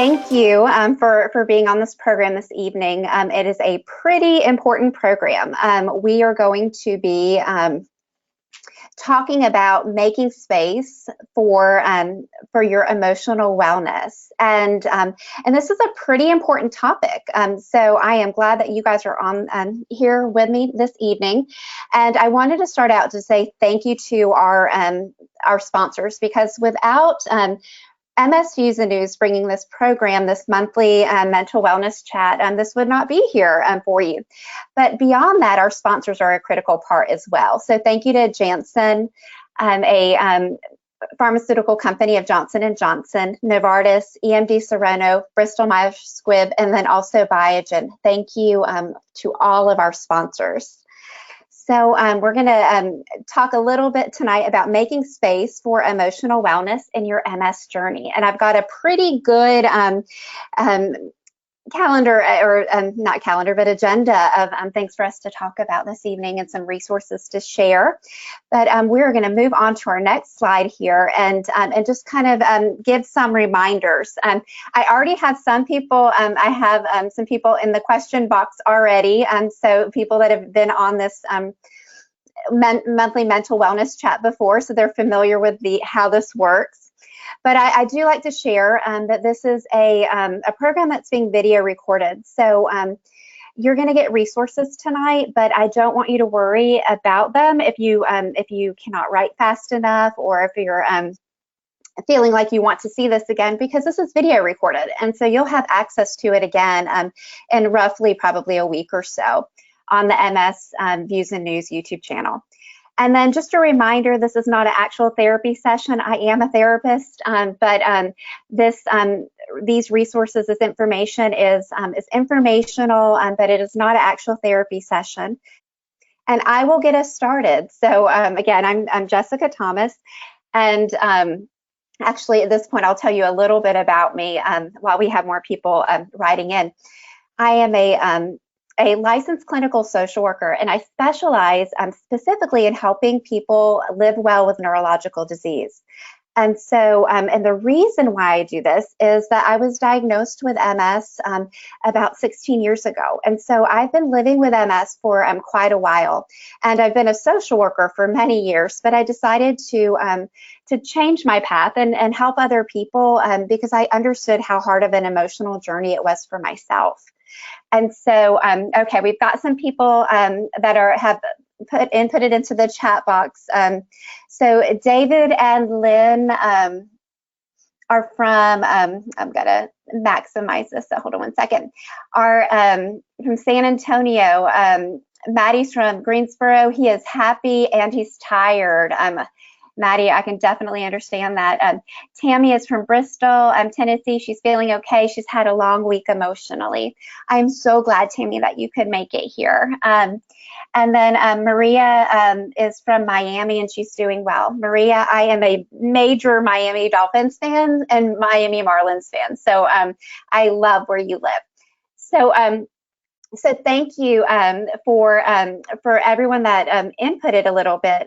thank you for being on this program this evening. It is a pretty important program. We are going to be talking about making space for your emotional wellness, and this is a pretty important topic. So I am glad that you guys are on here with me this evening, and I wanted to start out to say thank you to our sponsors, because without MS Views and News bringing this program, this monthly mental wellness chat, this would not be here for you. But beyond that, our sponsors are a critical part as well. So thank you to Janssen, a pharmaceutical company of Johnson & Johnson, Novartis, EMD Serono, Bristol-Myers Squibb, and then also Biogen. Thank you to all of our sponsors. So we're going to talk a little bit tonight about making space for emotional wellness in your MS journey. And I've got a pretty good calendar, or not calendar, but agenda of things for us to talk about this evening and some resources to share. But we're going to move on to our next slide here and just kind of give some reminders. I already have some people, I have some people in the question box already, so people that have been on this monthly mental wellness chat before, so they're familiar with how this works. But I do like to share that this is a program that's being video recorded. So you're going to get resources tonight, but I don't want you to worry about them if you cannot write fast enough, or if you're feeling like you want to see this again, because this is video recorded. And so you'll have access to it again in roughly probably a week or so on the MS Views and News YouTube channel. And then just a reminder, this is not an actual therapy session. I am a therapist, but these resources, this information is informational, but it is not an actual therapy session. And I will get us started. So again, I'm Jessica Thomas, and actually at this point, I'll tell you a little bit about me while we have more people writing in. I am a licensed clinical social worker, and I specialize specifically in helping people live well with neurological disease. And so, and the reason why I do this is that I was diagnosed with MS about 16 years ago. And so I've been living with MS for quite a while. And I've been a social worker for many years, but I decided to change my path and help other people because I understood how hard of an emotional journey it was for myself. And so, okay, we've got some people that have put it into the chat box. So David and Lynn are from, I'm going to maximize this, so hold on one second, are from San Antonio. Maddie's from Greensboro. He is happy and he's tired. Maddie, I can definitely understand that. Tammy is from Bristol, Tennessee. She's feeling okay. She's had a long week emotionally. I'm so glad, Tammy, that you could make it here. And then Maria is from Miami, and she's doing well. Maria, I am a major Miami Dolphins fan and Miami Marlins fan, so I love where you live. So thank you for everyone that inputted a little bit.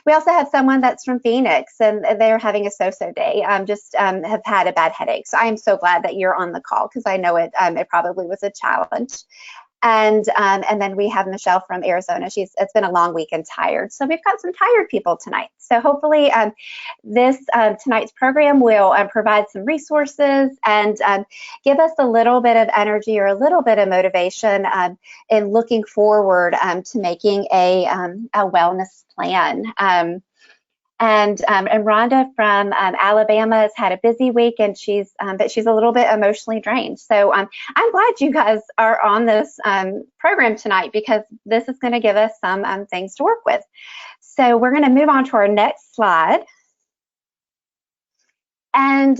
We also have someone that's from Phoenix, and they're having a so-so day. Just have had a bad headache. So I am so glad that you're on the call, because I know it probably was a challenge. And then we have Michelle from Arizona. It's been a long week and tired. So we've got some tired people tonight. So hopefully tonight's program will provide some resources and give us a little bit of energy or a little bit of motivation in looking forward to making a wellness plan. And Rhonda from Alabama has had a busy week, and but she's a little bit emotionally drained. So I'm glad you guys are on this program tonight, because this is going to give us some things to work with. So we're going to move on to our next slide. And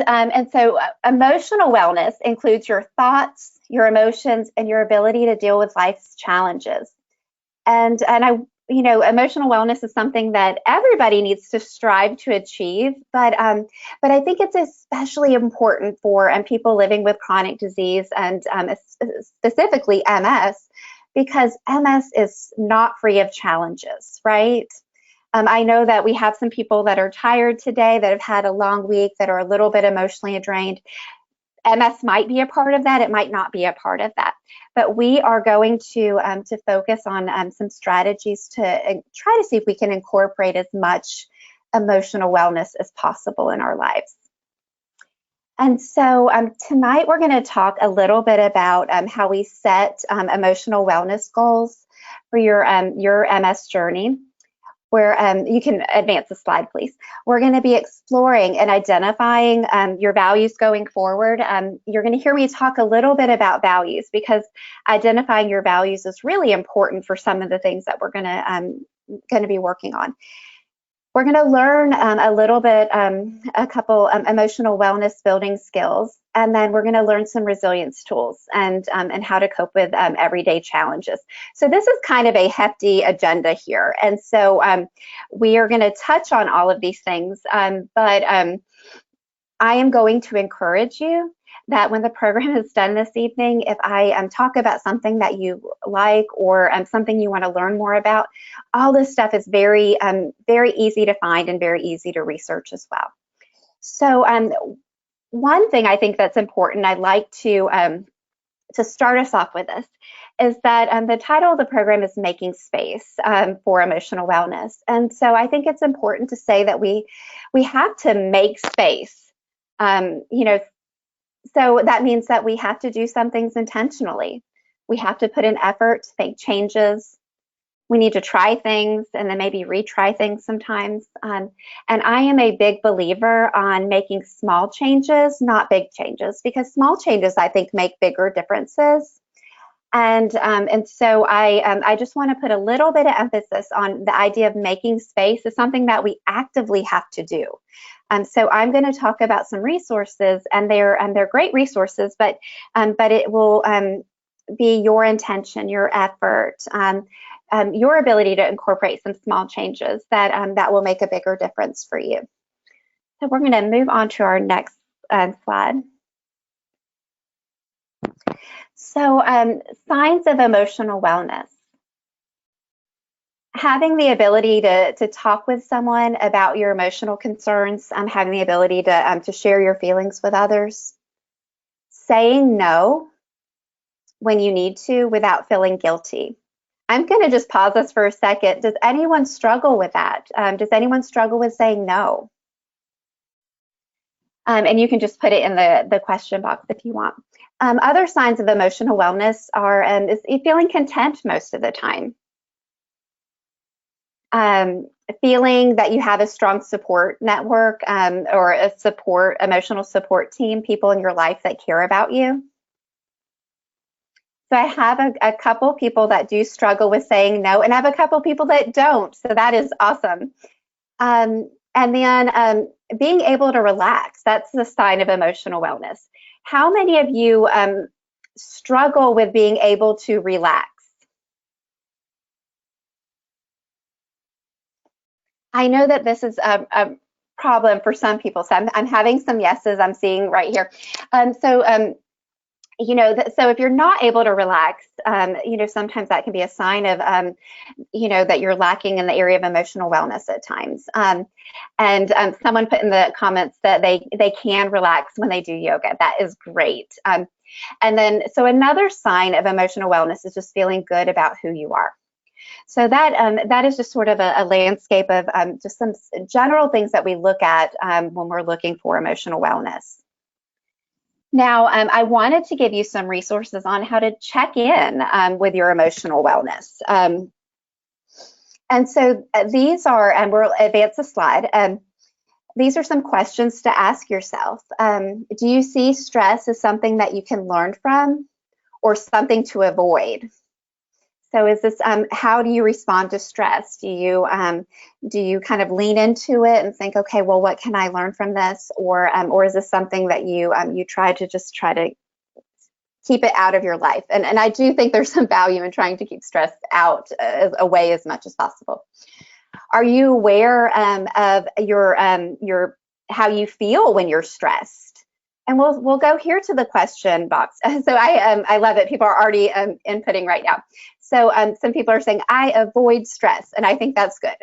so emotional wellness includes your thoughts, your emotions, and your ability to deal with life's challenges. And emotional wellness is something that everybody needs to strive to achieve, but I think it's especially important for people living with chronic disease, and specifically MS, because MS is not free of challenges, right? I know that we have some people that are tired today, that have had a long week, that are a little bit emotionally drained. MS might be a part of that. It might not be a part of that. But we are going to focus on some strategies to try to see if we can incorporate as much emotional wellness as possible in our lives. And so tonight we're going to talk a little bit about how we set emotional wellness goals for your MS journey, where you can advance the slide, please. We're going to be exploring and identifying your values going forward. You're going to hear me talk a little bit about values, because identifying your values is really important for some of the things that we're going to be working on. We're going to learn a little bit, a couple emotional wellness building skills, and then we're going to learn some resilience tools and how to cope with everyday challenges. So this is kind of a hefty agenda here, and so we are going to touch on all of these things, but I am going to encourage you that when the program is done this evening, if I talk about something that you like or something you want to learn more about, all this stuff is very, very easy to find and very easy to research as well. So one thing I think that's important, I'd like to start us off with this, is that the title of the program is Making Space for Emotional Wellness. And so I think it's important to say that we have to make space. So that means that we have to do some things intentionally. We have to put in effort to make changes. We need to try things and then maybe retry things sometimes. And I am a big believer on making small changes, not big changes, because small changes, I think, make bigger differences. And so I just want to put a little bit of emphasis on the idea of making space is something that we actively have to do. So I'm going to talk about some resources, and they're great resources, but it will be your intention, your effort, your ability to incorporate some small changes that will make a bigger difference for you. So we're going to move on to our next slide. So signs of emotional wellness. Having the ability to talk with someone about your emotional concerns, having the ability to share your feelings with others, saying no when you need to without feeling guilty. I'm going to just pause this for a second. Does anyone struggle with that? Does anyone struggle with saying no? And you can just put it in the question box if you want. Other signs of emotional wellness are is feeling content most of the time. Feeling that you have a strong support network or a emotional support team, people in your life that care about you. So I have a couple people that do struggle with saying no, and I have a couple people that don't. So that is awesome. And then being able to relax, that's the sign of emotional wellness. How many of you struggle with being able to relax? I know that this is a problem for some people, so I'm having some yeses I'm seeing right here. You know, so if you're not able to relax, you know, sometimes that can be a sign of, you know, that you're lacking in the area of emotional wellness at times. And someone put in the comments that they can relax when they do yoga. That is great. And then, so another sign of emotional wellness is just feeling good about who you are. So that is just sort of a landscape of just some general things that we look at when we're looking for emotional wellness. Now, I wanted to give you some resources on how to check in with your emotional wellness. And so these are, and we'll advance the slide. These are some questions to ask yourself. Do you see stress as something that you can learn from or something to avoid? So is this, how do you respond to stress? Do you kind of lean into it and think, okay, well, what can I learn from this? Or is this something that you try to keep it out of your life? And I do think there's some value in trying to keep stress out away as much as possible. Are you aware of your how you feel when you're stressed? And we'll go here to the question box. So I love it. People are already inputting right now. So some people are saying, I avoid stress. And I think that's good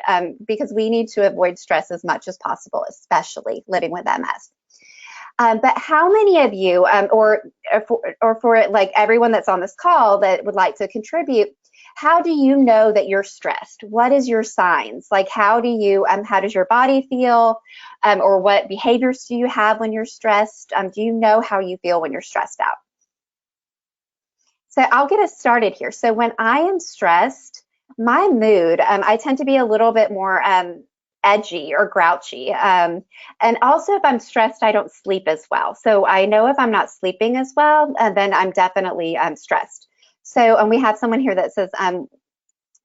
because we need to avoid stress as much as possible, especially living with MS. But how many of you, or for like everyone that's on this call that would like to contribute, how do you know that you're stressed? What is your signs? Like, how does your body feel? Or what behaviors do you have when you're stressed? Do you know how you feel when you're stressed out? So I'll get us started here. So when I am stressed, my mood, I tend to be a little bit more edgy or grouchy. And also if I'm stressed, I don't sleep as well. So I know if I'm not sleeping as well, then I'm definitely stressed. So, and we have someone here that says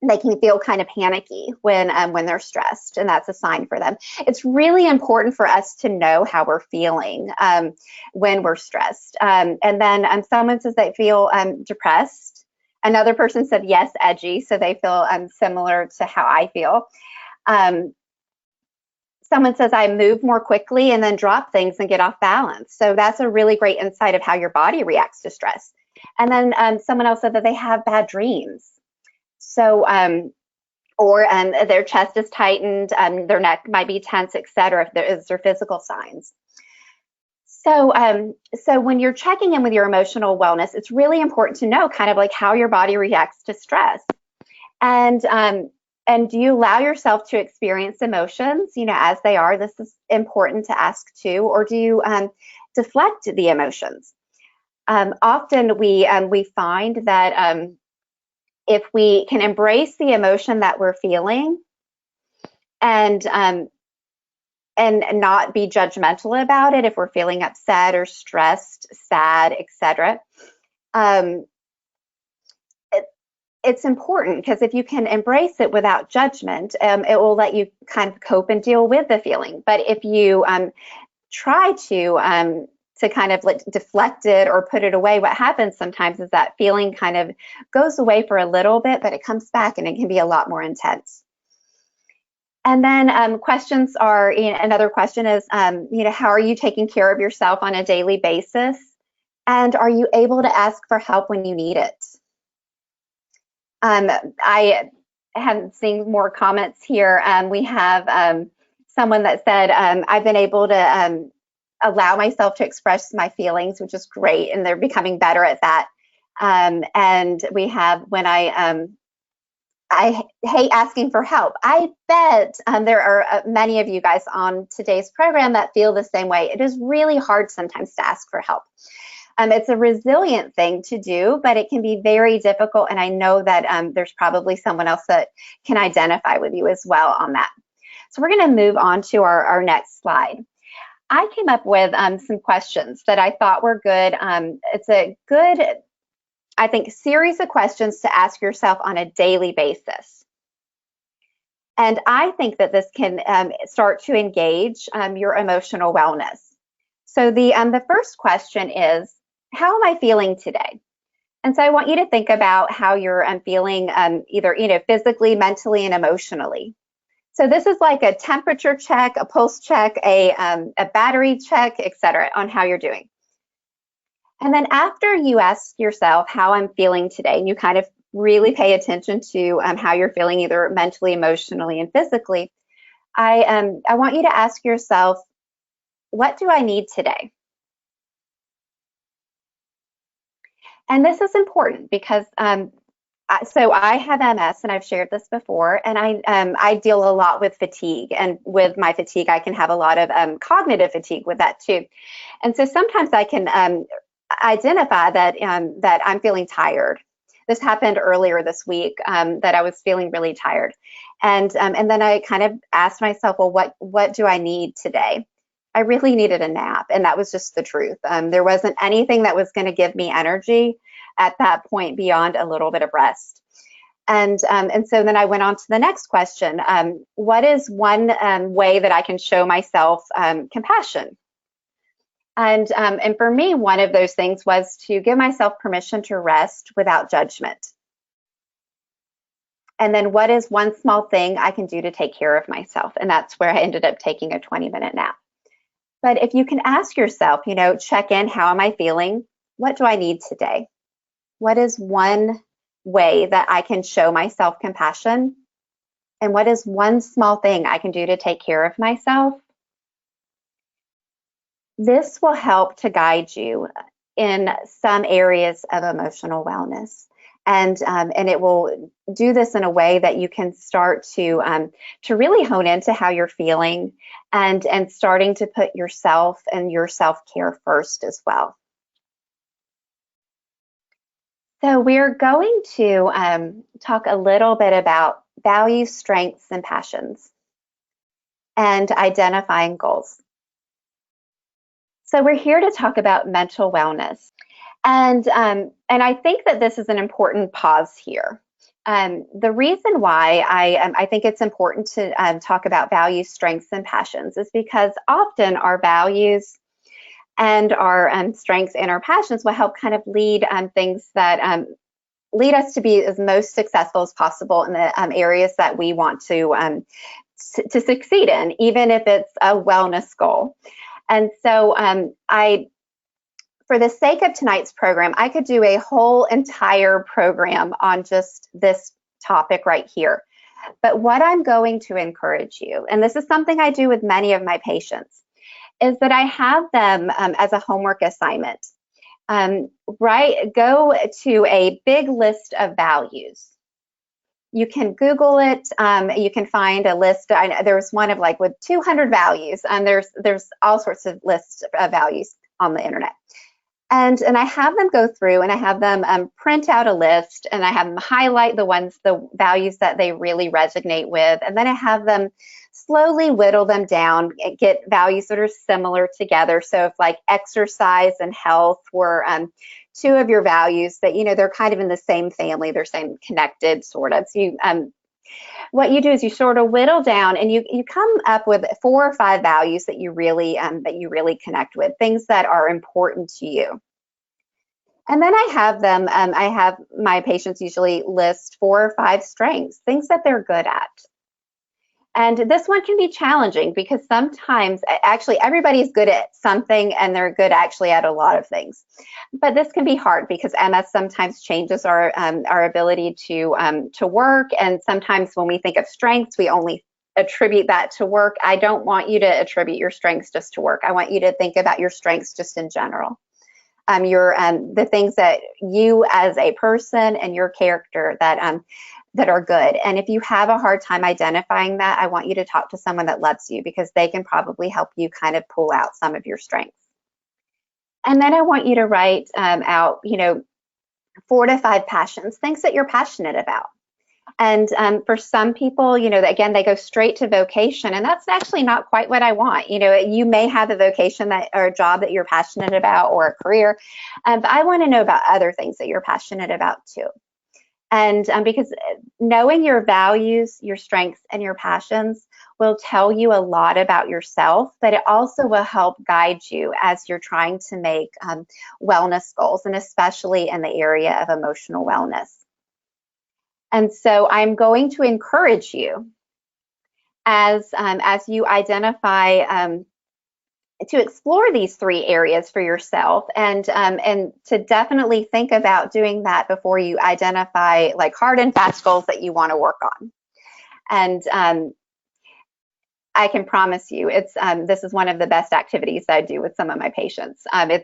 they can feel kind of panicky when they're stressed, and that's a sign for them. It's really important for us to know how we're feeling when we're stressed. And then someone says they feel depressed. Another person said yes, edgy, so they feel similar to how I feel. Someone says I move more quickly and then drop things and get off balance. So that's a really great insight of how your body reacts to stress. And then someone else said that they have bad dreams. So, or their chest is tightened, their neck might be tense, etc. If there is their physical signs. So, so when you're checking in with your emotional wellness, it's really important to know kind of like how your body reacts to stress. And do you allow yourself to experience emotions, as they are? This is important to ask too. Or do you deflect the emotions? Often we find that if we can embrace the emotion that we're feeling and not be judgmental about it, if we're feeling upset or stressed, sad, etc. It's important because if you can embrace it without judgment, it will let you kind of cope and deal with the feeling. But if you try to kind of like deflect it or put it away, what happens sometimes is that feeling kind of goes away for a little bit, but it comes back and it can be a lot more intense. And then questions are, another question is, how are you taking care of yourself on a daily basis? And are you able to ask for help when you need it? I haven't seen more comments here. We have someone that said, I've been able to allow myself to express my feelings, which is great, and they're becoming better at that. And we have, when I hate asking for help. I bet there are many of you guys on today's program that feel the same way. It is really hard sometimes to ask for help. It's a resilient thing to do, but it can be very difficult. And I know that there's probably someone else that can identify with you as well on that. So we're going to move on to our next slide. I came up with some questions that I thought were good. It's a good, I think, series of questions to ask yourself on a daily basis. And I think that this can start to engage your emotional wellness. So the first question is, how am I feeling today? And so I want you to think about how you're feeling either physically, mentally, and emotionally. So this is like a temperature check, a pulse check, a battery check, etc., on how you're doing. And then after you ask yourself how I'm feeling today, and you kind of really pay attention to how you're feeling either mentally, emotionally, and physically, I want you to ask yourself, what do I need today? And this is important because so I have MS, and I've shared this before, and I deal a lot with fatigue, and with my fatigue, I can have a lot of cognitive fatigue with that too. And so sometimes I can identify that that I'm feeling tired. This happened earlier this week, that I was feeling really tired, and then I kind of asked myself, well, what do I need today? I really needed a nap, and that was just the truth. There wasn't anything that was going to give me energy at that point beyond a little bit of rest. And so then I went on to the next question. What is one way that I can show myself compassion? And for me, one of those things was to give myself permission to rest without judgment. And then what is one small thing I can do to take care of myself? And that's where I ended up taking a 20-minute nap. But if you can ask yourself, check in, how am I feeling? What do I need today? What is one way that I can show myself compassion? And what is one small thing I can do to take care of myself? This will help to guide you in some areas of emotional wellness. And it will do this in a way that you can start to really hone into how you're feeling and starting to put yourself and your self-care first as well. So we're going to talk a little bit about values, strengths, and passions, and identifying goals. So we're here to talk about mental wellness. And I think that this is an important pause here. The reason why I think it's important to talk about values, strengths, and passions is because often our values and our strengths and our passions will help kind of lead things that lead us to be as most successful as possible in the areas that we want to succeed in, even if it's a wellness goal. And so for the sake of tonight's program, I could do a whole entire program on just this topic right here. But what I'm going to encourage you, and this is something I do with many of my patients, is that I have them as a homework assignment. Go to a big list of values. You can Google it. You can find a list. There's one of like with 200 values, and there's all sorts of lists of values on the internet. And I have them go through and I have them print out a list, and I have them highlight the values that they really resonate with. And then I have them slowly whittle them down, get values that are similar together. So if like exercise and health were two of your values that, they're kind of in the same family, they're same connected sort of. So what you do is you sort of whittle down and you come up with 4 or 5 values that you really connect with, things that are important to you. And then I have my patients usually list 4 or 5 strengths, things that they're good at. And this one can be challenging because sometimes actually everybody's good at something and they're good actually at a lot of things. But this can be hard because MS sometimes changes our ability to work. And sometimes when we think of strengths, we only attribute that to work. I don't want you to attribute your strengths just to work. I want you to think about your strengths just in general. The things that you as a person and your character that are good. And if you have a hard time identifying that, I want you to talk to someone that loves you because they can probably help you kind of pull out some of your strengths. And then I want you to write out, 4 to 5 passions, things that you're passionate about. And for some people, again, they go straight to vocation, and that's actually not quite what I want. You may have a vocation or a job that you're passionate about or a career, but I want to know about other things that you're passionate about too. And because knowing your values, your strengths, and your passions will tell you a lot about yourself, but it also will help guide you as you're trying to make wellness goals, and especially in the area of emotional wellness. And so I'm going to encourage you as you identify to explore these 3 areas for yourself, and to definitely think about doing that before you identify like hard and fast goals that you want to work on. And I can promise you, this is one of the best activities I do with some of my patients.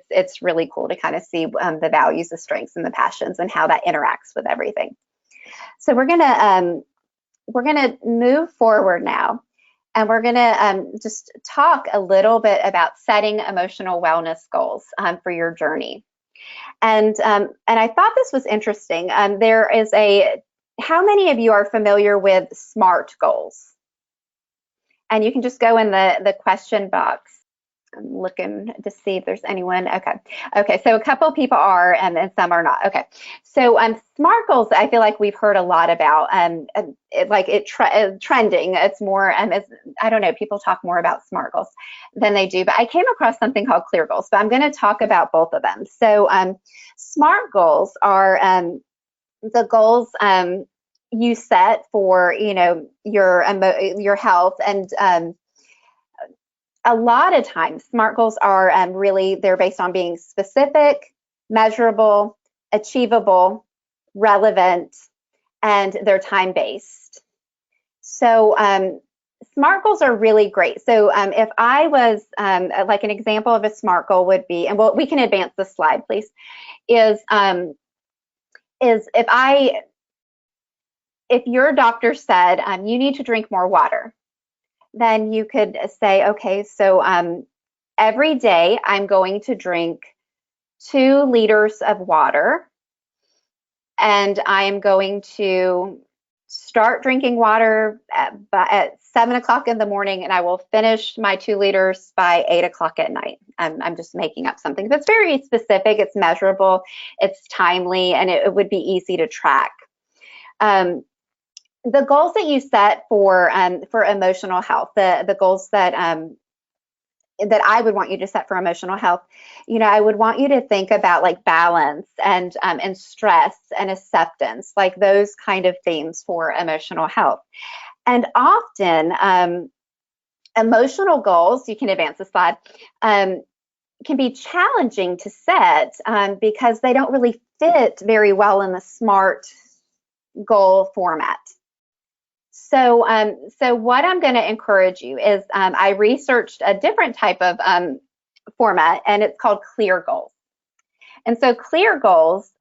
It's really cool to kind of see the values, the strengths, and the passions, and how that interacts with everything. So we're gonna move forward now. And we're going to just talk a little bit about setting emotional wellness goals for your journey. And I thought this was interesting. There is how many of you are familiar with SMART goals? And you can just go in the question box. I'm looking to see if there's anyone. Okay. So a couple of people are, and some are not. Okay. So SMART goals, I feel like we've heard a lot about, trending. It's more, I don't know, people talk more about SMART goals than they do. But I came across something called CLEAR goals. So I'm going to talk about both of them. So SMART goals are the goals you set for your health, and a lot of times, SMART goals are they're based on being specific, measurable, achievable, relevant, and they're time-based. So SMART goals are really great. So if I was like an example of a SMART goal would be, and we can advance the slide, please, is if your doctor said you need to drink more water, then you could say, okay, so every day I'm going to drink 2 liters of water, and I am going to start drinking water at 7 o'clock in the morning, and I will finish my 2 liters by 8 o'clock at night. I'm just making up something, but it's very specific, it's measurable, it's timely, and it would be easy to track. The goals that you set for emotional health, the goals that I would want you to set for emotional health, I would want you to think about like balance and stress and acceptance, like those kind of themes for emotional health. And often emotional goals, you can advance the slide, can be challenging to set because they don't really fit very well in the SMART goal format. So what I'm going to encourage you is I researched a different type of format, and it's called clear goals. And so clear goals,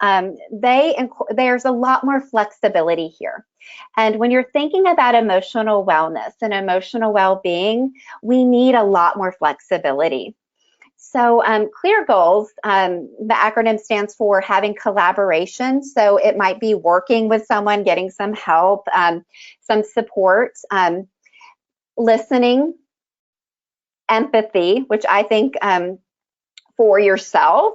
there's a lot more flexibility here. And when you're thinking about emotional wellness and emotional well-being, we need a lot more flexibility. So clear goals, the acronym stands for having collaboration. So it might be working with someone, getting some help, some support, listening, empathy, which I think for yourself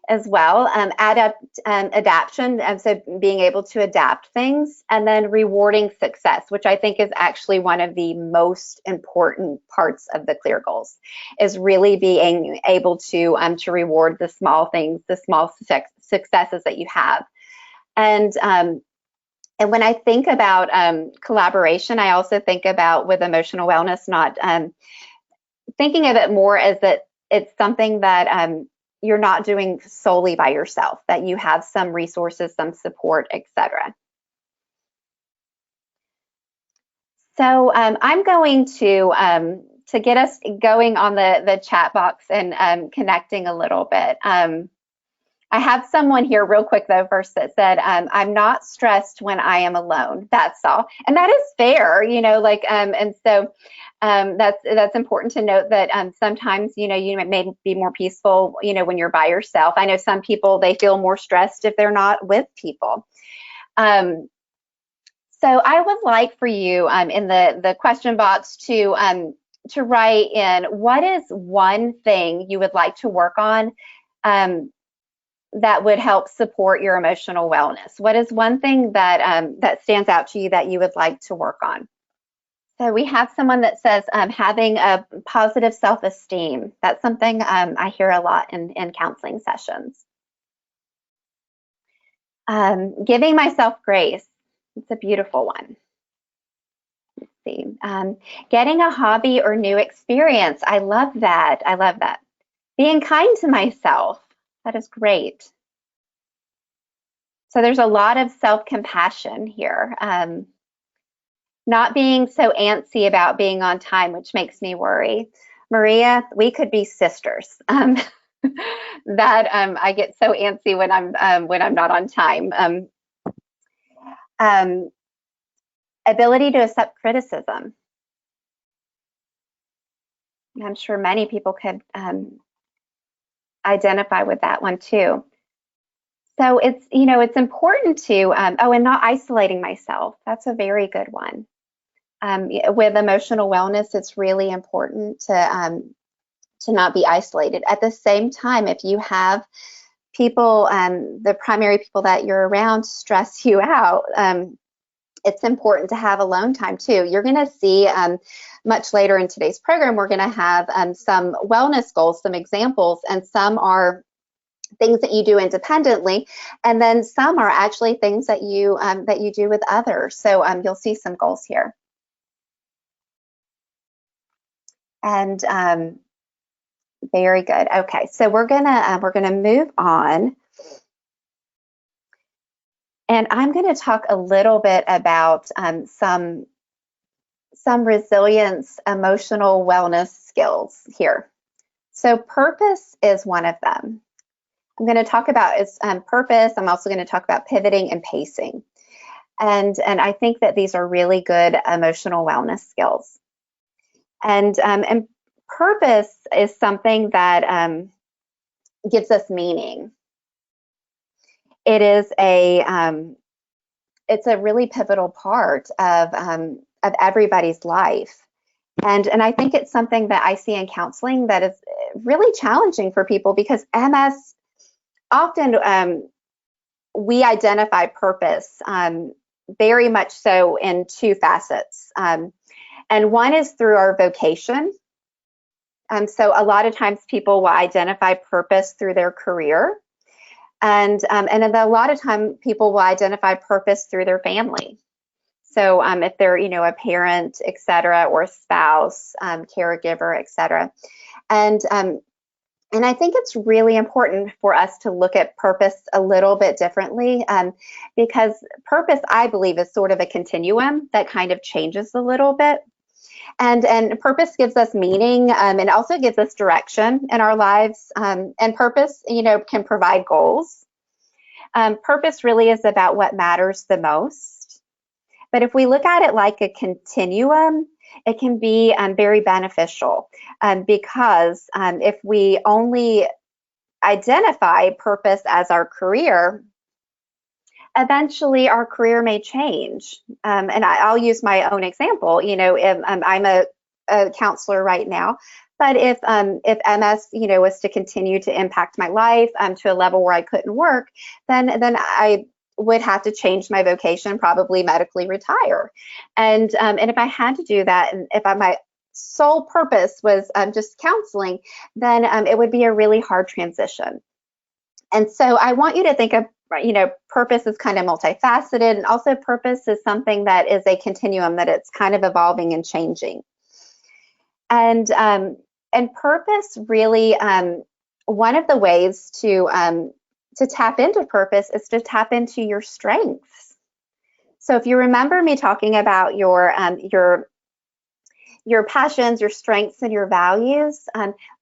as well, adaptation, so being able to adapt things, and then rewarding success, which I think is actually one of the most important parts of the clear goals, is really being able to reward the small things, the small successes that you have. And when I think about collaboration, I also think about, with emotional wellness, not thinking of it more as that it's something that you're not doing solely by yourself, that you have some resources, some support, etc. So I'm going to get us going on the chat box and connecting a little bit. I have someone here real quick though first that said, I'm not stressed when I am alone, that's all. And that is fair, and so that's important to note that sometimes, you may be more peaceful, when you're by yourself. I know some people, they feel more stressed if they're not with people. So I would like for you in the question box to write in, what is one thing you would like to work on that would help support your emotional wellness? What is one thing that stands out to you that you would like to work on? So we have someone that says having a positive self-esteem. That's something I hear a lot in counseling sessions. Giving myself grace. It's a beautiful one. Let's see. Getting a hobby or new experience. I love that. I love that. Being kind to myself. That is great. So there's a lot of self-compassion here. Not being so antsy about being on time, which makes me worry. Maria, we could be sisters. That I get so antsy when I'm not on time. Ability to accept criticism. I'm sure many people could identify with that one too. So it's important to and not isolating myself. That's a very good one. With emotional wellness, it's really important to not be isolated. At the same time, if you have people, the primary people that you're around stress you out, it's important to have alone time too. You're going to see much later in today's program, we're going to have some wellness goals, some examples, and some are things that you do independently, and then some are actually things that you do with others. So you'll see some goals here. And very good. Okay, so we're gonna move on, and I'm going to talk a little bit about some some resilience, emotional wellness skills here. So purpose is one of them. I'm going to talk about its purpose. I'm also going to talk about pivoting and pacing. And I think that these are really good emotional wellness skills. And purpose is something that gives us meaning. It is it's a really pivotal part of everybody's life. And I think it's something that I see in counseling that is really challenging for people, because MS, often we identify purpose very much so in two facets. And one is through our vocation. So a lot of times people will identify purpose through their career. And then a lot of time people will identify purpose through their family. So if they're, a parent, et cetera, or a spouse, caregiver, et cetera. And I think it's really important for us to look at purpose a little bit differently, because purpose, I believe, is sort of a continuum that kind of changes a little bit. And purpose gives us meaning, and also gives us direction in our lives. And purpose, can provide goals. Purpose really is about what matters the most. But if we look at it like a continuum, it can be very beneficial, because if we only identify purpose as our career, eventually our career may change. And I'll use my own example. I'm a counselor right now, but if MS, was to continue to impact my life to a level where I couldn't work, then I would have to change my vocation, probably medically retire. And if I had to do that, and if my sole purpose was just counseling, then it would be a really hard transition. And so I want you to think of, purpose is kind of multifaceted, and also purpose is something that is a continuum, that it's kind of evolving and changing. And purpose really, one of the ways to tap into purpose is to tap into your strengths. So if you remember me talking about your passions, your strengths, and your values,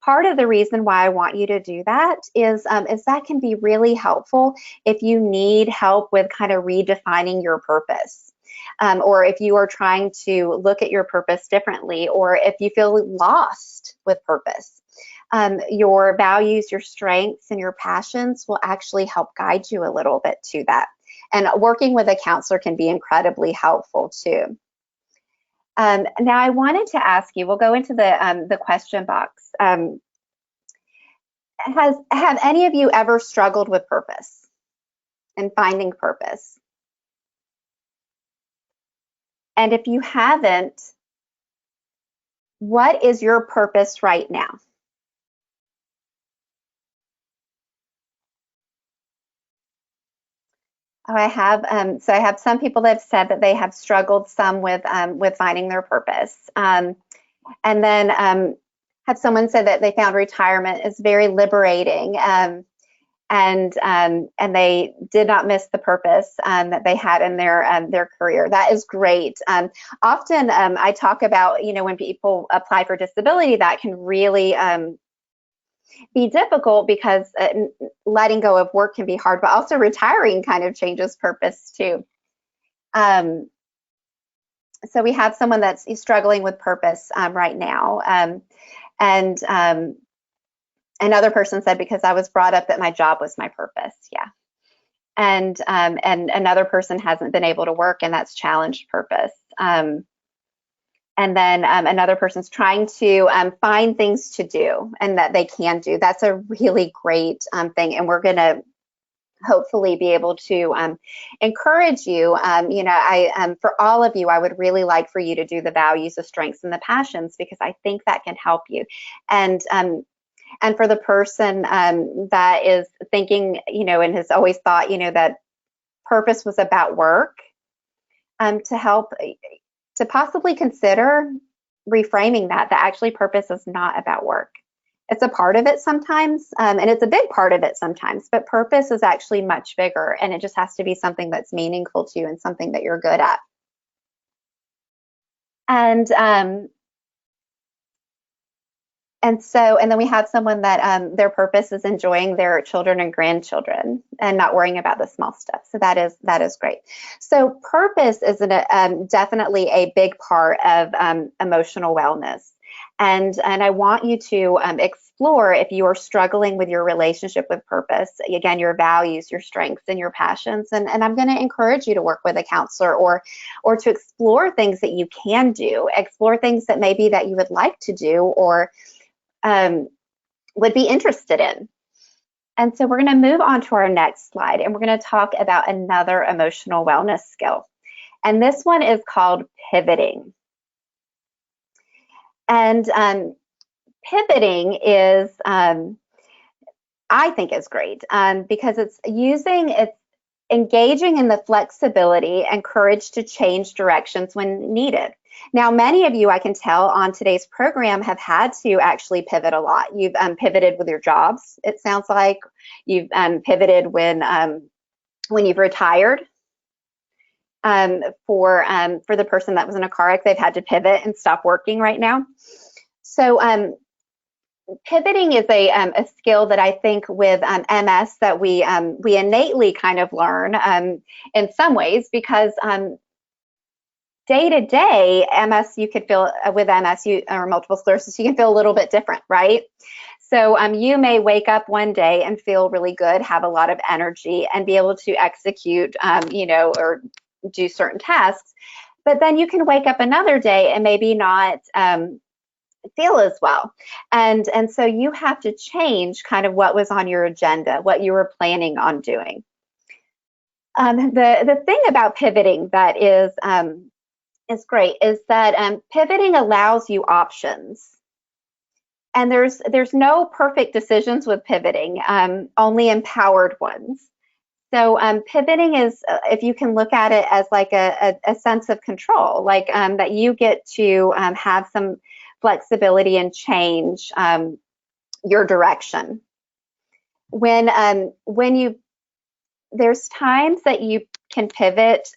part of the reason why I want you to do that is that can be really helpful if you need help with kind of redefining your purpose, or if you are trying to look at your purpose differently, or if you feel lost with purpose. Your values, your strengths, and your passions will actually help guide you a little bit to that. And working with a counselor can be incredibly helpful too. Now I wanted to ask you, we'll go into the question box. Have any of you ever struggled with purpose and finding purpose? And if you haven't, what is your purpose right now? Oh, I have. So I have some people that have said that they have struggled some with finding their purpose, and then have someone said that they found retirement is very liberating, and they did not miss the purpose that they had in their career. That is great. Often I talk about, when people apply for disability, that can really be difficult, because letting go of work can be hard, but also retiring kind of changes purpose too. So we have someone that's struggling with purpose right now. And another person said, because I was brought up that my job was my purpose. Yeah. And another person hasn't been able to work, and that's challenged purpose. And then another person's trying to find things to do and that they can do. That's a really great thing. And we're going to hopefully be able to encourage you. For all of you, I would really like for you to do the values, the strengths, and the passions, because I think that can help you. And for the person that is thinking, and has always thought, that purpose was about work, to help, to possibly consider reframing that actually purpose is not about work. It's a part of it sometimes, and it's a big part of it sometimes, but purpose is actually much bigger, and it just has to be something that's meaningful to you and something that you're good at. And then we have someone that their purpose is enjoying their children and grandchildren and not worrying about the small stuff. So that is great. So purpose is definitely a big part of emotional wellness. And I want you to explore if you are struggling with your relationship with purpose, again, your values, your strengths, and your passions. And I'm going to encourage you to work with a counselor or to explore things that you can do, explore things that maybe that you would like to do or would be interested in. And so we're going to move on to our next slide, and we're going to talk about another emotional wellness skill. And this one is called pivoting. And pivoting is, I think, is great because it's engaging in the flexibility and courage to change directions when needed. Now, many of you, I can tell on today's program, have had to actually pivot a lot. You've pivoted with your jobs, it sounds like. You've pivoted when you've retired. For the person that was in a car wreck, they've had to pivot and stop working right now. So pivoting is a skill that I think with MS that we innately kind of learn in some ways, because day to day, MS, you could feel with MS or multiple sclerosis, you can feel a little bit different, right? So you may wake up one day and feel really good, have a lot of energy, and be able to execute, or do certain tasks. But then you can wake up another day and maybe not feel as well. And so you have to change kind of what was on your agenda, what you were planning on doing. The thing about pivoting that is great is that pivoting allows you options. And there's no perfect decisions with pivoting, only empowered ones. So pivoting is, if you can look at it as like a sense of control, like that you get to have some flexibility and change your direction. When there's times that you can pivot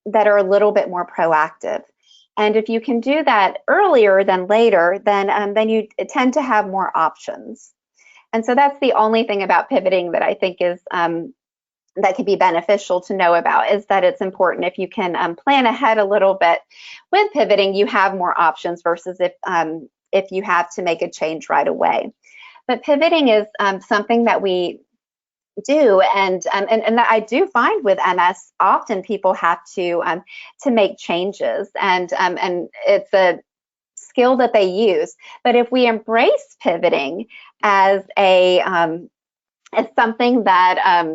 that are a little bit more proactive. And if you can do that earlier than later, then you tend to have more options. And so that's the only thing about pivoting that I think is that can be beneficial to know about, is that it's important if you can plan ahead a little bit with pivoting, you have more options versus if you have to make a change right away. But pivoting is something that we do, and that I do find with MS, often people have to make changes, and it's a skill that they use. But if we embrace pivoting as as something that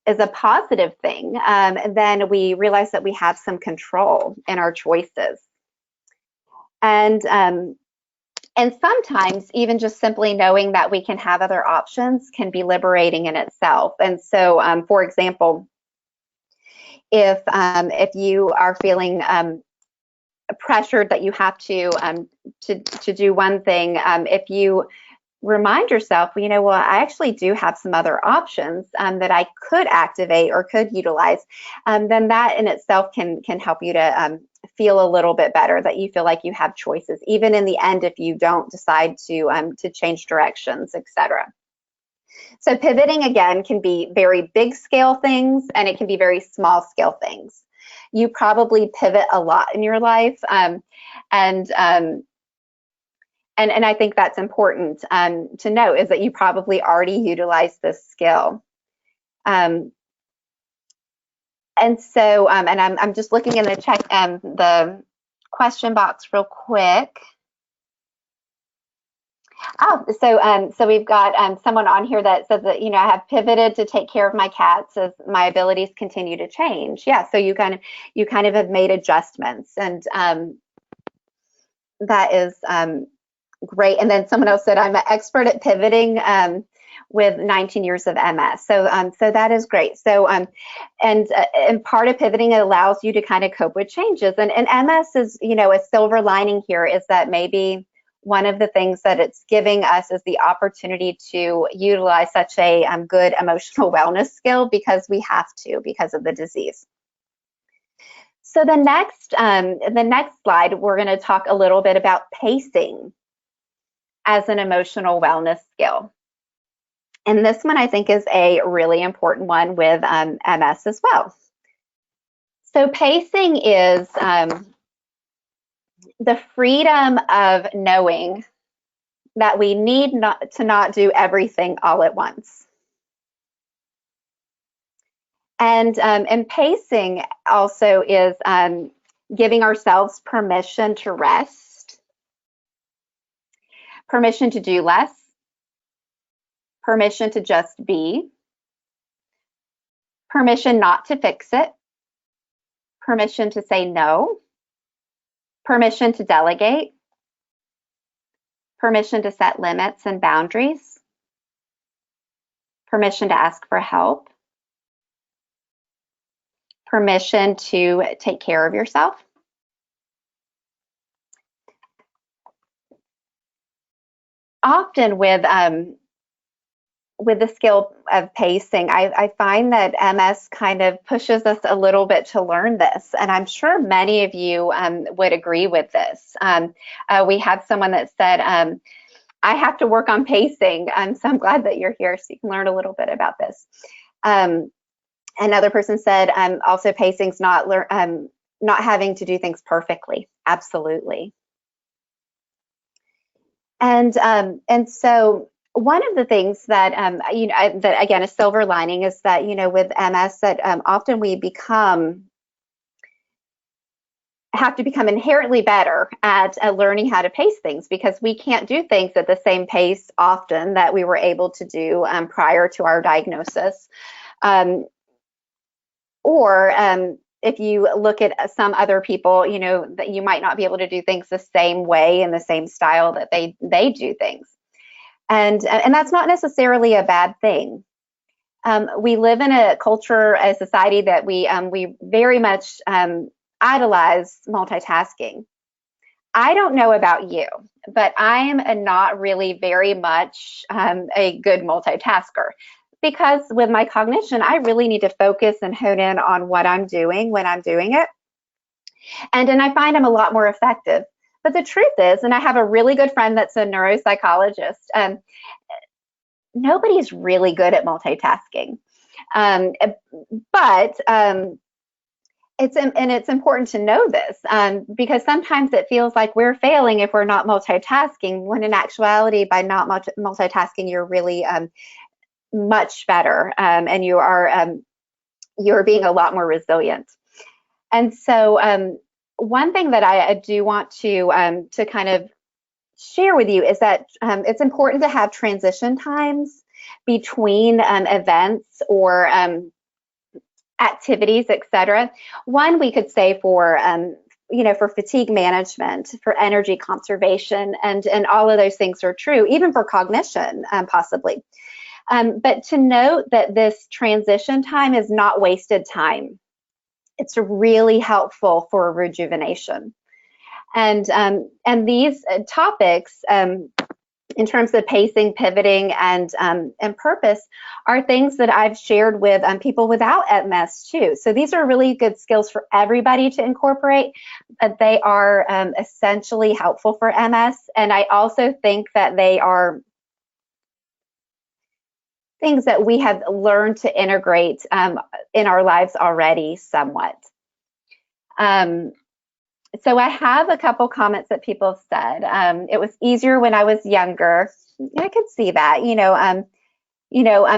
is a positive thing, then we realize that we have some control in our choices. And sometimes even just simply knowing that we can have other options can be liberating in itself. And so, for example, if you are feeling pressured that you have to do one thing, if you remind yourself, well, I actually do have some other options that I could activate or could utilize, then that in itself can help you to feel a little bit better, that you feel like you have choices, even in the end, if you don't decide to change directions, etc. So pivoting, again, can be very big scale things, and it can be very small scale things. You probably pivot a lot in your life, and I think that's important to note, is that you probably already utilize this skill. And so, and I'm just looking in the question box real quick. Oh, so we've got someone on here that says that, I have pivoted to take care of my cats as my abilities continue to change. Yeah, so you kind of have made adjustments, and that is great. And then someone else said, I'm an expert at pivoting with 19 years of MS. So that is great. So and part of pivoting, it allows you to kind of cope with changes. And MS is, a silver lining here is that maybe one of the things that it's giving us is the opportunity to utilize such a good emotional wellness skill, because we have to, because of the disease. So the next slide, we're going to talk a little bit about pacing as an emotional wellness skill. And this one I think is a really important one with MS as well. So pacing is the freedom of knowing that we need not to do everything all at once. And pacing also is giving ourselves permission to rest, permission to do less, permission to just be, permission not to fix it, permission to say no, permission to delegate, permission to set limits and boundaries, permission to ask for help, permission to take care of yourself. Often with the skill of pacing, I find that MS kind of pushes us a little bit to learn this, and I'm sure many of you would agree with this. We have someone that said, I have to work on pacing, so I'm glad that you're here so you can learn a little bit about this. Another person said, also pacing's not having to do things perfectly. Absolutely. And so one of the things that that again a silver lining is that with MS that often we have to become inherently better at learning how to pace things, because we can't do things at the same pace often that we were able to do prior to our diagnosis. Or if you look at some other people, that you might not be able to do things the same way in the same style that they do things. And that's not necessarily a bad thing. We live in a culture, a society that we very much idolize multitasking. I don't know about you, but I am not really very much a good multitasker, because with my cognition, I really need to focus and hone in on what I'm doing when I'm doing it. And I find I'm a lot more effective. But the truth is, and I have a really good friend that's a neuropsychologist, nobody's really good at multitasking. But it's important to know this, because sometimes it feels like we're failing if we're not multitasking, when in actuality, by not multitasking, you're really much better, and you're being a lot more resilient. And so one thing that I do want to kind of share with you is that it's important to have transition times between events or activities, etc. One, we could say for for fatigue management, for energy conservation, and all of those things are true, even for cognition, possibly. But to note that this transition time is not wasted time. It's really helpful for rejuvenation. And these topics, in terms of pacing, pivoting, and purpose, are things that I've shared with people without MS too. So these are really good skills for everybody to incorporate. They are essentially helpful for MS, and I also think that they are things that we have learned to integrate in our lives already somewhat. So I have a couple comments that people have said. It was easier when I was younger. I could see that.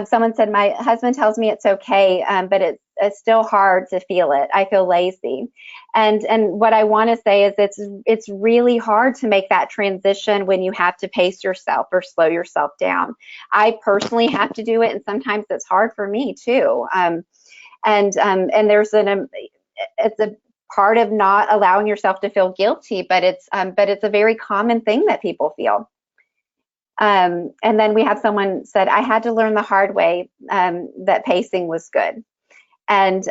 Someone said, my husband tells me it's okay, but it's still hard to feel it. I feel lazy. And what I want to say is it's really hard to make that transition when you have to pace yourself or slow yourself down. I personally have to do it, and sometimes it's hard for me too. And there's it's a part of not allowing yourself to feel guilty, but it's a very common thing that people feel. And then we have someone said, I had to learn the hard way that pacing was good. And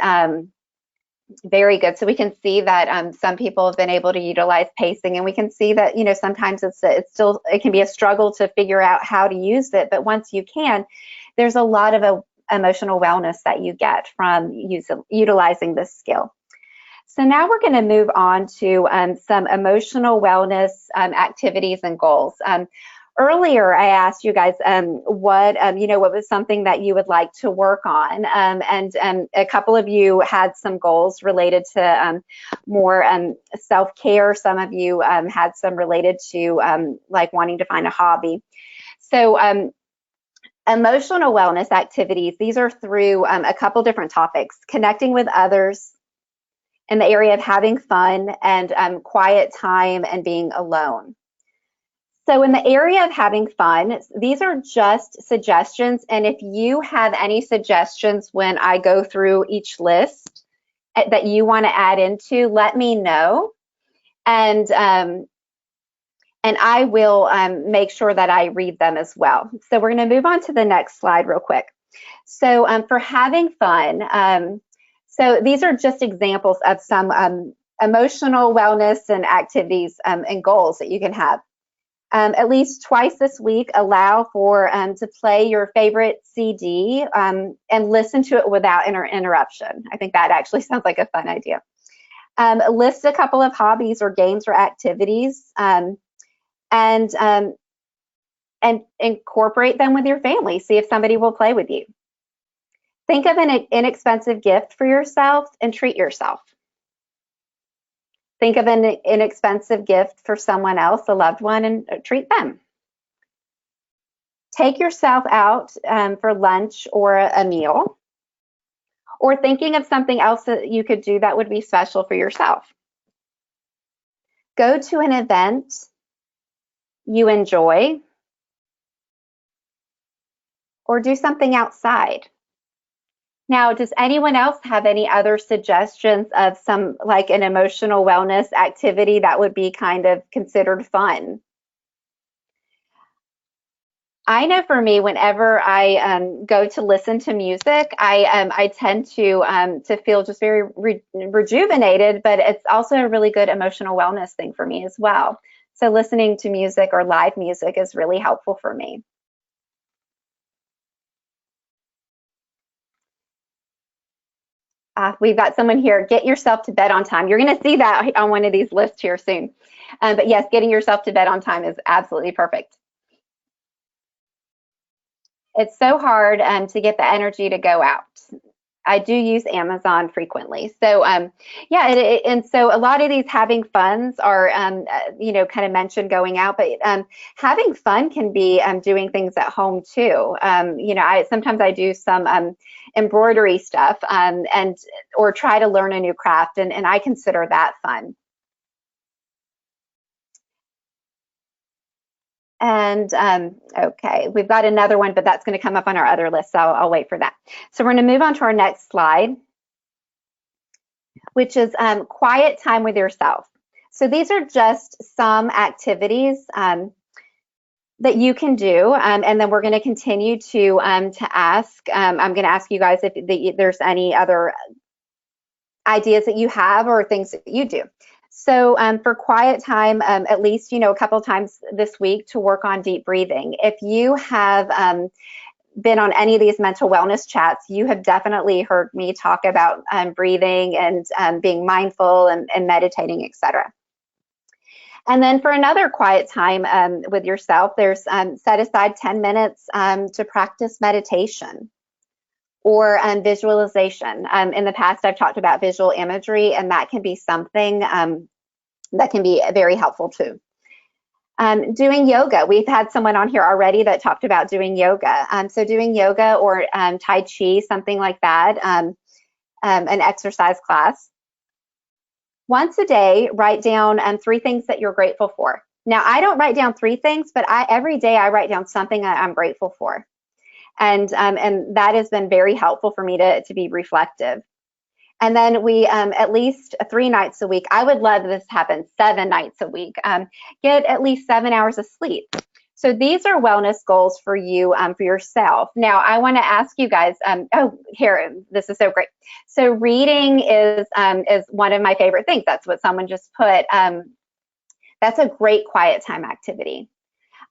very good. So we can see that some people have been able to utilize pacing, and we can see that sometimes it can be a struggle to figure out how to use it. But once you can, there's a lot of emotional wellness that you get from utilizing this skill. So now we're going to move on to some emotional wellness activities and goals. Earlier, I asked you guys what was something that you would like to work on, and a couple of you had some goals related to more self-care. Some of you had some related to like wanting to find a hobby. So emotional wellness activities, these are through a couple different topics: connecting with others, in the area of having fun, and quiet time and being alone. So in the area of having fun, these are just suggestions. And if you have any suggestions when I go through each list that you want to add into, let me know. And I will make sure that I read them as well. So we're going to move on to the next slide real quick. So for having fun, so these are just examples of some emotional wellness and activities and goals that you can have. At least twice this week, allow for to play your favorite CD and listen to it without interruption. I think that actually sounds like a fun idea. List a couple of hobbies or games or activities and incorporate them with your family. See if somebody will play with you. Think of an inexpensive gift for yourself and treat yourself. Think of an inexpensive gift for someone else, a loved one, and treat them. Take yourself out for lunch or a meal, or thinking of something else that you could do that would be special for yourself. Go to an event you enjoy, or do something outside. Now, does anyone else have any other suggestions of some, like an emotional wellness activity that would be kind of considered fun? I know for me, whenever I go to listen to music, I tend to feel just very rejuvenated, but it's also a really good emotional wellness thing for me as well. So listening to music or live music is really helpful for me. We've got someone here, get yourself to bed on time. You're going to see that on one of these lists here soon. But yes, getting yourself to bed on time is absolutely perfect. It's so hard to get the energy to go out. I do use Amazon frequently. So yeah, and so a lot of these having funs are, kind of mentioned going out, but having fun can be doing things at home too. Sometimes I do some embroidery stuff or try to learn a new craft, and I consider that fun. And okay, we've got another one, but that's going to come up on our other list, so I'll wait for that. So we're going to move on to our next slide, which is quiet time with yourself. So these are just some activities that you can do, and then we're going to continue to ask. I'm going to ask you guys if there's any other ideas that you have or things that you do. So for quiet time, at least, a couple times this week to work on deep breathing. If you have been on any of these mental wellness chats, you have definitely heard me talk about breathing and being mindful and meditating, etc. And then for another quiet time with yourself, there's set aside 10 minutes to practice meditation or visualization. In the past, I've talked about visual imagery, and that can be something that can be very helpful too. Doing yoga. We've had someone on here already that talked about doing yoga. So doing yoga or Tai Chi, something like that, an exercise class. Once a day, write down 3 things that you're grateful for. Now, I don't write down 3 things, but every day I write down something that I'm grateful for. And that has been very helpful for me to be reflective. And then we at least 3 nights a week. I would love this to happen 7 nights a week. Get at least 7 hours of sleep. So these are wellness goals for you, for yourself. Now, I want to ask you guys. Here, this is so great. So reading is one of my favorite things. That's what someone just put. That's a great quiet time activity.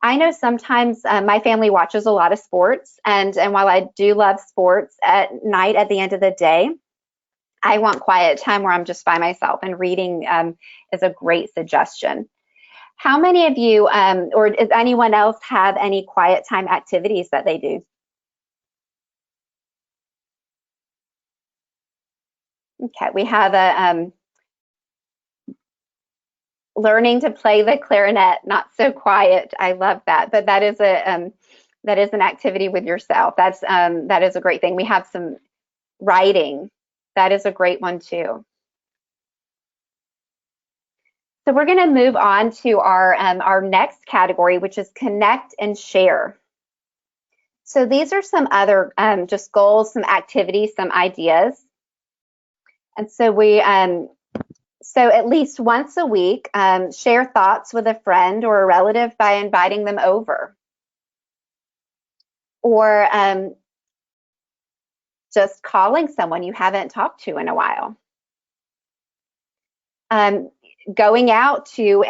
I know sometimes my family watches a lot of sports, and while I do love sports at night at the end of the day, I want quiet time where I'm just by myself, and reading is a great suggestion. How many of you, or does anyone else have any quiet time activities that they do? Okay, we have a learning to play the clarinet, not so quiet. I love that, but that is an activity with yourself. That is a great thing. We have some writing. That is a great one too. So we're going to move on to our next category, which is connect and share. So these are some other just goals, some activities, some ideas. And so so at least once a week, share thoughts with a friend or a relative by inviting them over. Or just calling someone you haven't talked to in a while. Going out to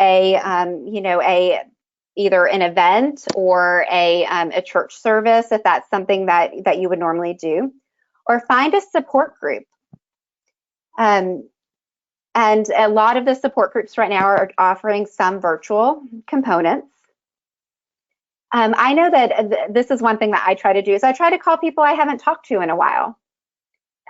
either an event or a church service, if that's something that you would normally do, or find a support group. And a lot of the support groups right now are offering some virtual components. I know that this is one thing that I try to do, is I try to call people I haven't talked to in a while.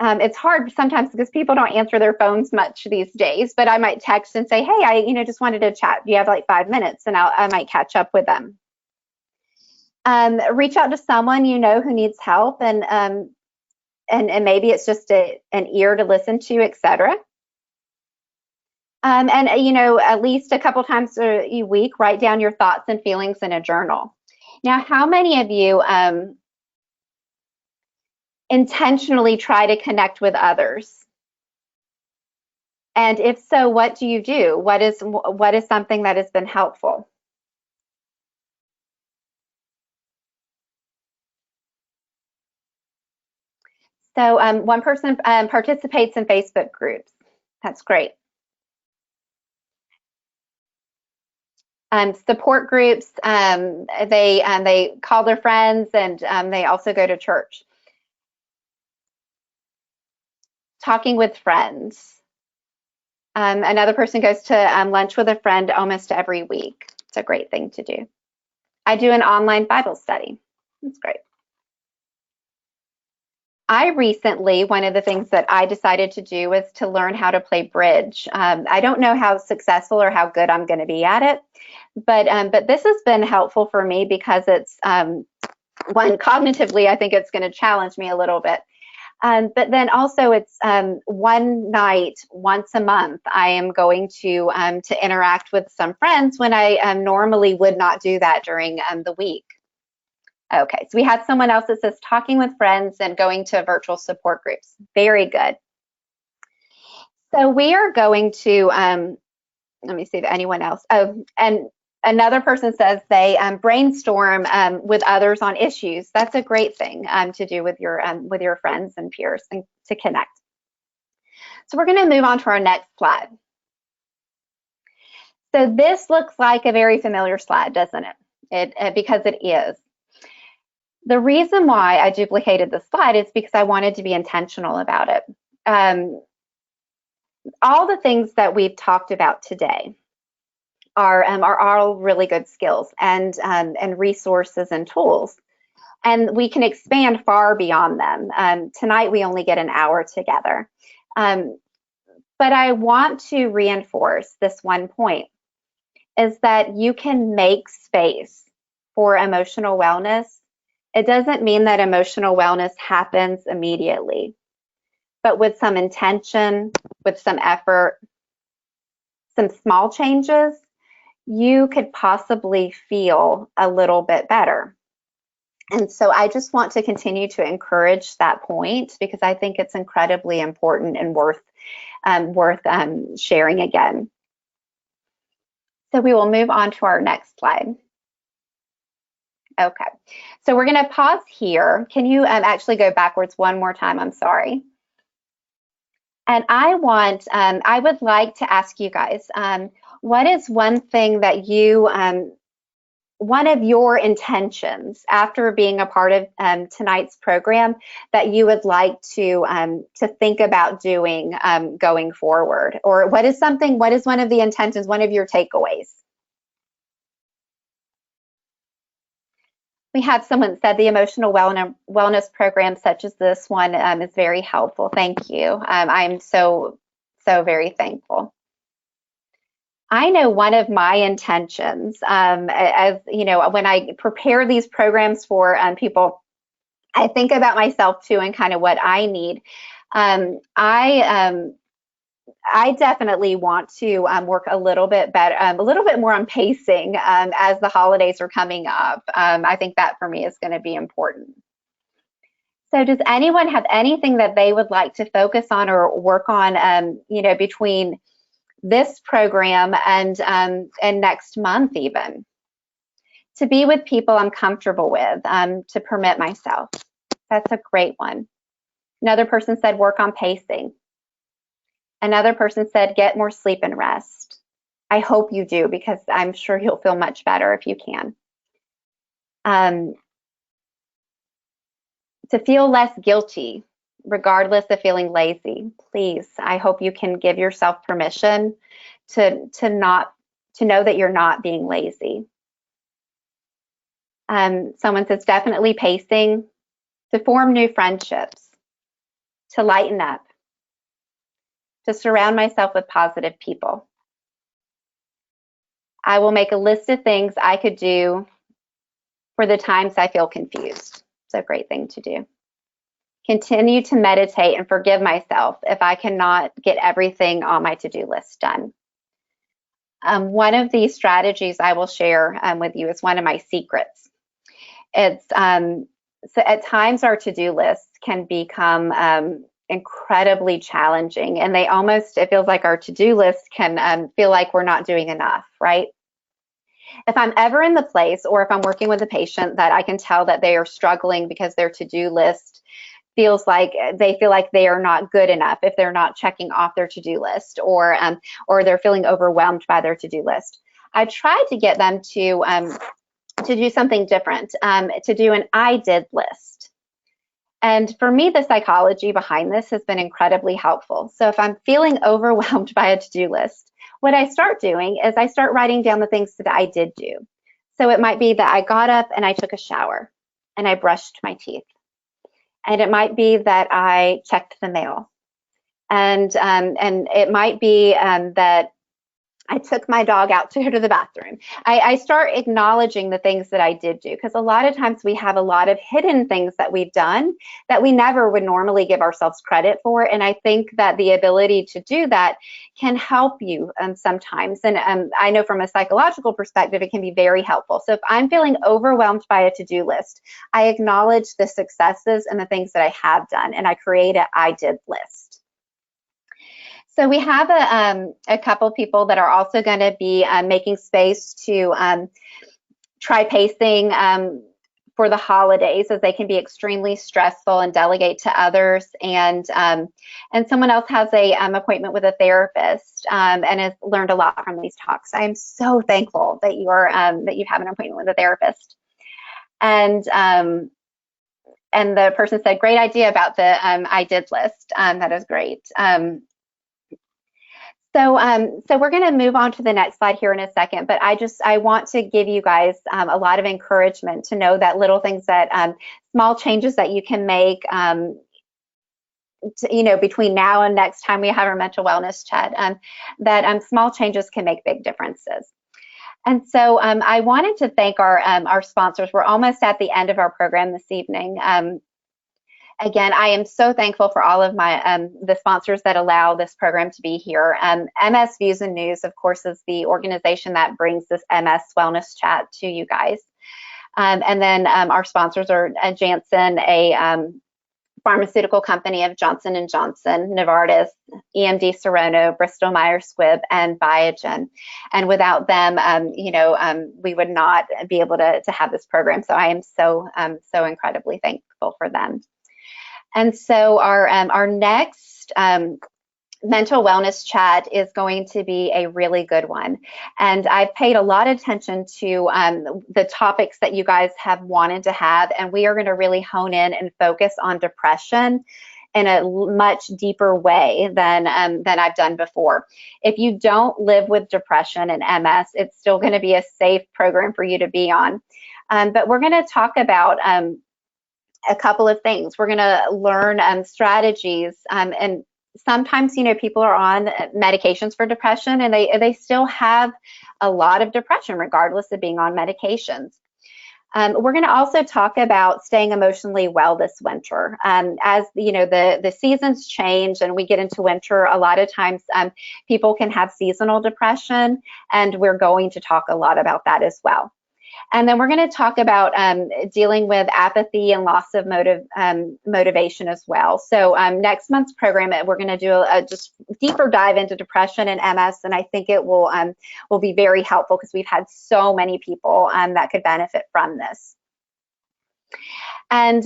It's hard sometimes because people don't answer their phones much these days, but I might text and say, hey, I just wanted to chat. Do you have like 5 minutes? And I might catch up with them. Reach out to someone you know who needs help, and maybe it's just an ear to listen to, etc. And at least a couple times a week, write down your thoughts and feelings in a journal. Now, how many of you intentionally try to connect with others? And if so, what do you do? What is something that has been helpful? So one person participates in Facebook groups. That's great. Support groups, they call their friends, and they also go to church. Talking with friends. Another person goes to lunch with a friend almost every week. It's a great thing to do. I do an online Bible study. That's great. One of the things that I decided to do was to learn how to play bridge. I don't know how successful or how good I'm going to be at it, but this has been helpful for me because it's, one, cognitively, I think it's going to challenge me a little bit. But then also it's one night, once a month, I am going to interact with some friends when I normally would not do that during the week. Okay, so we had someone else that says talking with friends and going to virtual support groups. Very good. So we are going to, let me see if anyone else, oh, and another person says they brainstorm with others on issues. That's a great thing to do with your friends and peers and to connect. So we're going to move on to our next slide. So this looks like a very familiar slide, doesn't it? Because it is. The reason why I duplicated the slide is because I wanted to be intentional about it. All the things that we've talked about today are all really good skills and resources and tools, and we can expand far beyond them. Tonight we only get an hour together, but I want to reinforce this one point, is that you can make space for emotional wellness. It doesn't mean that emotional wellness happens immediately, but with some intention, with some effort, some small changes, you could possibly feel a little bit better. And so I just want to continue to encourage that point because I think it's incredibly important and worth sharing again. So we will move on to our next slide. Okay, so we're going to pause here. Can you actually go backwards one more time? I'm sorry. And I would like to ask you guys, what is one thing that you one of your intentions after being a part of tonight's program that you would like to think about doing going forward? Or what is one of the intentions, one of your takeaways? We have someone said the emotional wellness program such as this one is very helpful. Thank you. I'm so very thankful. I know one of my intentions, as you know, when I prepare these programs for people, I think about myself too and kind of what I need. I definitely want to work a little bit better, a little bit more on pacing as the holidays are coming up. I think that for me is going to be important. So does anyone have anything that they would like to focus on or work on, you know, between this program and next month even? To be with people I'm comfortable with, to permit myself. That's a great one. Another person said work on pacing. Another person said get more sleep and rest. I hope you do, because I'm sure you'll feel much better if you can. To feel less guilty, regardless of feeling lazy. Please, I hope you can give yourself permission to know that you're not being lazy. Someone says definitely pacing, to form new friendships, to lighten up, to surround myself with positive people. I will make a list of things I could do for the times I feel confused. It's a great thing to do. Continue to meditate and forgive myself if I cannot get everything on my to-do list done. One of these strategies I will share with you is one of my secrets. It's so at times our to-do lists can become incredibly challenging, and it feels like our to-do list can feel like we're not doing enough, right? If I'm ever in the place, or if I'm working with a patient that I can tell that they are struggling because their to-do list feels like they feel like they are not good enough if they're not checking off their to-do list, or they're feeling overwhelmed by their to-do list, I try to get them to do something different, to do an I did list. And for me, the psychology behind this has been incredibly helpful. So if I'm feeling overwhelmed by a to-do list, what I start doing is I start writing down the things that I did do. So it might be that I got up and I took a shower and I brushed my teeth. And it might be that I checked the mail. And it might be that I took my dog out to go to the bathroom. I start acknowledging the things that I did do, because a lot of times we have a lot of hidden things that we've done that we never would normally give ourselves credit for. And I think that the ability to do that can help you sometimes. And I know from a psychological perspective, it can be very helpful. So if I'm feeling overwhelmed by a to-do list, I acknowledge the successes and the things that I have done, and I create an I did list. So we have a couple people that are also going to be making space to try pacing for the holidays, as they can be extremely stressful, and delegate to others. And someone else has a appointment with a therapist and has learned a lot from these talks. I am so thankful that you have an appointment with a therapist. And the person said, great idea about the I did list. That is great. So we're going to move on to the next slide here in a second, but I want to give you guys a lot of encouragement to know that little things, that small changes that you can make, between now and next time we have our mental wellness chat, that small changes can make big differences. And so I wanted to thank our sponsors. We're almost at the end of our program this evening. Again, I am so thankful for all of my the sponsors that allow this program to be here. MS Views and News, of course, is the organization that brings this MS Wellness Chat to you guys. And then our sponsors are Janssen, a pharmaceutical company of Johnson & Johnson, Novartis, EMD Serono, Bristol-Myers Squibb, and Biogen. And without them, we would not be able to have this program. So I am so incredibly thankful for them. And so our next mental wellness chat is going to be a really good one. And I've paid a lot of attention to the topics that you guys have wanted to have, and we are going to really hone in and focus on depression in a much deeper way than I've done before. If you don't live with depression and MS, it's still going to be a safe program for you to be on. But we're going to talk about a couple of things. We're going to learn strategies, and sometimes, you know, people are on medications for depression, and they still have a lot of depression regardless of being on medications. We're going to also talk about staying emotionally well this winter. As you know, the seasons change and we get into winter, a lot of times people can have seasonal depression, and we're going to talk a lot about that as well. And then we're going to talk about dealing with apathy and loss of motivation as well. So next month's program, we're going to do a just deeper dive into depression and MS, and I think it will be very helpful because we've had so many people that could benefit from this. And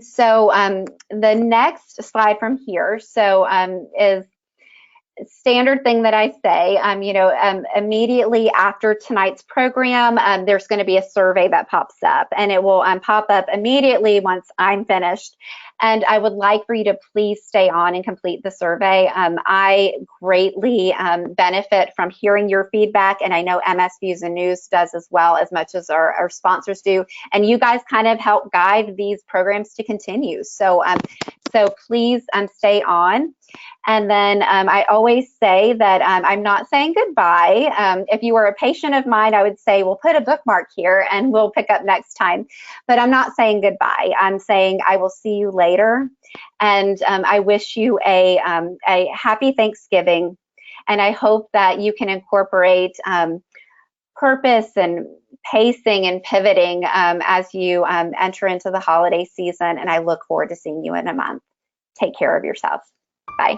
so the next slide from here, is standard thing that I say, you know, immediately after tonight's program, there's going to be a survey that pops up, and it will pop up immediately once I'm finished. And I would like for you to please stay on and complete the survey. I greatly benefit from hearing your feedback, and I know MS Views and News does as well, as much as our sponsors do. And you guys kind of help guide these programs to continue. So, so please stay on. And then I always say that I'm not saying goodbye. If you were a patient of mine, I would say, we'll put a bookmark here and we'll pick up next time. But I'm not saying goodbye. I'm saying I will see you later. And I wish you a happy Thanksgiving. And I hope that you can incorporate purpose and pacing and pivoting as you enter into the holiday season. And I look forward to seeing you in a month. Take care of yourselves. Bye.